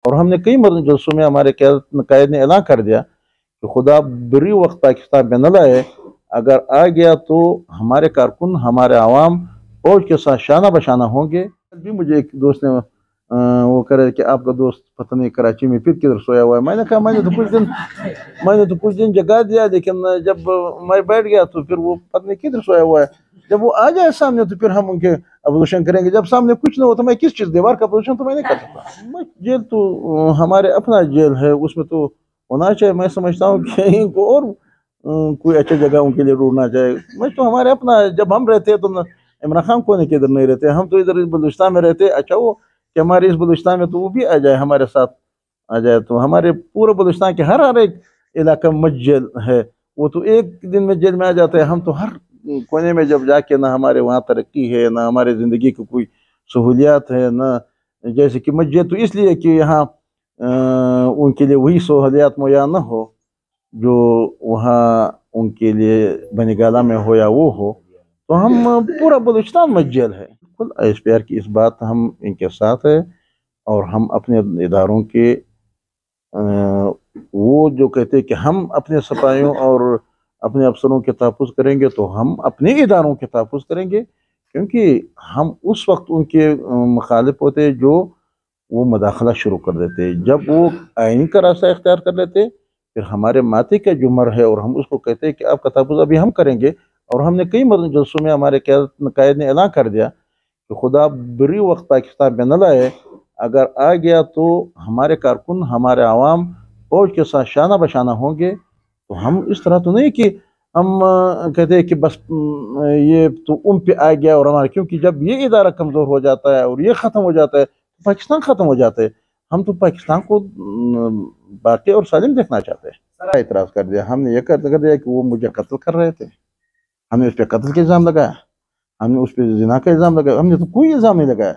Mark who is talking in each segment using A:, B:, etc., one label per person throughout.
A: اور ہم نے کئی جلسوں میں ہمارے قائد نے اعلان کر دیا کہ خدا بری وقت پاکستان میں نہ لائے، اگر آ گیا تو ہمارے کارکن، ہمارے عوام فوج کے ساتھ شانہ بشانہ ہوں گے۔ بھی مجھے ایک دوست نے وہ کرے کہ آپ کا دوست پتہ نہیں کراچی میں پھر کدھر سویا ہوا ہے۔ میں نے کہا میں نے تو کچھ دن جگا دیا، لیکن جب میں بیٹھ گیا تو پھر وہ پتہ نہیں کدھر سویا ہوا ہے۔ جب وہ آ جائے سامنے تو پھر ہم ان کے اپوزیشن کریں گے۔ جب سامنے کچھ نہ ہو تو میں کس چیز دیوار کا اپوزیشن تو میں نہیں کر سکتا۔ جیل تو ہمارے اپنا جیل ہے، اس میں تو ہونا چاہیے۔ میں سمجھتا ہوں کہ ان کو اور کوئی اچھی جگہ ان کے لیے ڈھونڈنا چاہیے۔ میں تو ہمارے اپنا، جب ہم رہتے ہیں تو عمران خان کو نہیں، ادھر نہیں رہتے، ہم تو ادھر بلوچستان میں رہتے۔ اچھا وہ کہ ہمارے اس بلوچستان میں تو وہ بھی آ جائے، ہمارے ساتھ آ جائے تو ہمارے پورے بلوچستان کے ہر ایک علاقہ میں جیل ہے۔ وہ تو ایک دن میں جیل میں آ جاتے ہیں، ہم تو ہر کونے میں جب جا کے نہ ہمارے وہاں ترقی ہے، نہ ہمارے زندگی کی کوئی سہولیات ہے، نہ جیسے کہ مسجد تو اس لیے کہ یہاں ان کے لیے وہی سہولیات مہیا نہ ہو جو وہاں ان کے لیے بنی گالہ میں ہو یا وہ ہو، تو ہم پورا بلوچستان میں جیل ہے۔ بالکل ایس پی آر کی اس بات ہم ان کے ساتھ ہے، اور ہم اپنے اداروں کے وہ جو کہتے ہیں کہ ہم اپنے سپاہیوں اور اپنے افسروں کے تحفظ کریں گے تو ہم اپنے اداروں کے تحفظ کریں گے، کیونکہ ہم اس وقت ان کے مخالف ہوتے جو وہ مداخلہ شروع کر دیتے، جب وہ آئینی کا راستہ اختیار کر لیتے پھر ہمارے ماتے کا جو مر ہے اور ہم اس کو کہتے ہیں کہ آپ کا تحفظ ابھی ہم کریں گے۔ اور ہم نے کئی جلسوں میں ہمارے قائد نے اعلان کر دیا کہ خدا بری وقت پاکستان میں نہ لائے، اگر آ گیا تو ہمارے کارکن، ہمارے عوام فوج کے ساتھ شانہ بشانہ ہوں گے۔ تو ہم اس طرح تو نہیں کہ ہم کہتے ہیں کہ بس یہ تو ان پہ آ گیا اور ہمارا، کیونکہ جب یہ ادارہ کمزور ہو جاتا ہے اور یہ ختم ہو جاتا ہے تو پاکستان ختم ہو جاتا ہے۔ ہم تو پاکستان کو باقی اور سالم دیکھنا چاہتے ہیں۔ اعتراض کر دیا، ہم نے یہ کر دیا کہ وہ مجھے قتل کر رہے تھے، ہم نے اس پہ قتل کا الزام لگایا، ہم نے اس پہ زنا کا الزام لگایا، ہم نے تو کوئی الزام نہیں لگایا۔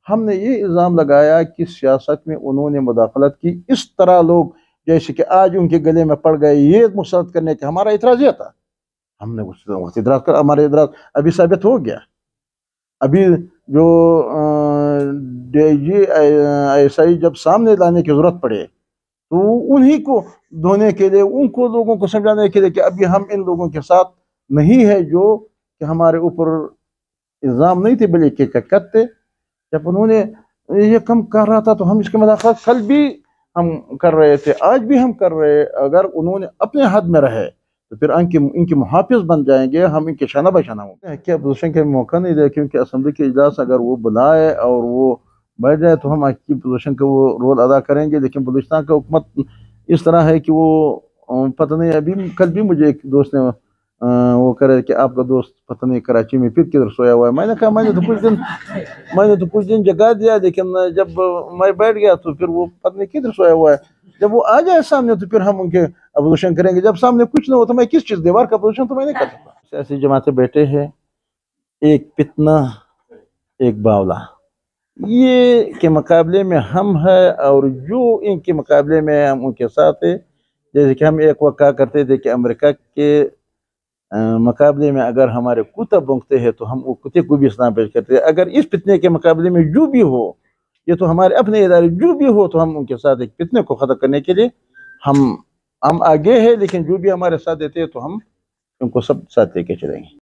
A: ہم نے یہ الزام لگایا کہ سیاست میں انہوں نے مداخلت کی، اس طرح لوگ جیسے کہ آج ان کے گلے میں پڑ گئے یہ مسلط کرنے کا ہمارا اعتراض یہ تھا۔ ہم نے اس وقت اعتراض کر، ہمارا اعتراض ابھی ثابت ہو گیا۔ ابھی جو ڈی جی ایس آئی جب سامنے لانے کی ضرورت پڑے تو انہی کو دھونے کے لیے، ان کو لوگوں کو سمجھانے کے لیے کہ ابھی ہم ان لوگوں کے ساتھ نہیں ہے جو کہ ہمارے اوپر الزام نہیں تھے بلکہ حقیقت تھے۔ جب انہوں نے یہ کم کر رہا تھا تو ہم اس کے مداخلت کل بھی ہم کر رہے تھے، آج بھی ہم کر رہے۔ اگر انہوں نے اپنے حد میں رہے تو پھر ان کے محافظ بن جائیں گے، ہم ان کے شانہ بشانہ ہوں گے۔ کہ اپوزیشن کے موقع نہیں دے، کیونکہ اسمبلی کے اجلاس اگر وہ بلائے اور وہ بیٹھ جائے تو ہم کی اپوزیشن کا وہ رول ادا کریں گے، لیکن بلوچستان کا حکومت اس طرح ہے کہ وہ پتہ نہیں، ابھی کل بھی مجھے ایک دوست نے وہ کرے کہ آپ کا دوست پتہ نہیں کراچی میں پھر کدھر سویا ہوا ہے۔ میں نے کہا میں نے تو کچھ دن جگا دیا، لیکن جب میں بیٹھ گیا تو پھر وہ پتہ نہیں کدھر سویا ہوا ہے۔ جب وہ آ جائے سامنے تو پھر ہم ان کے اپوزیشن کریں گے۔ جب سامنے کچھ نہ ہو تو میں کس چیز دیوار کا اپوزیشن تو میں نہیں کر سکتا۔ سیاسی جماعتیں بیٹھے ہیں، ایک فتنہ ایک باولا، یہ کے مقابلے میں ہم ہے، اور جو ان کے مقابلے میں ہم ان کے ساتھ ہیں۔ جیسے کہ ہم ایک وقت کہا کرتے تھے کہ امریکہ کے مقابلے میں اگر ہمارے کتے بونگتے ہیں تو ہم وہ کتے کو بھی اسلام پیش کرتے ہیں۔ اگر اس فتنے کے مقابلے میں جو بھی ہو، یہ تو ہمارے اپنے ادارے جو بھی ہو، تو ہم ان کے ساتھ ایک فتنے کو ختم کرنے کے لیے ہم آگے ہیں، لیکن جو بھی ہمارے ساتھ دیتے ہیں تو ہم ان کو سب ساتھ لے کے چلیں گے۔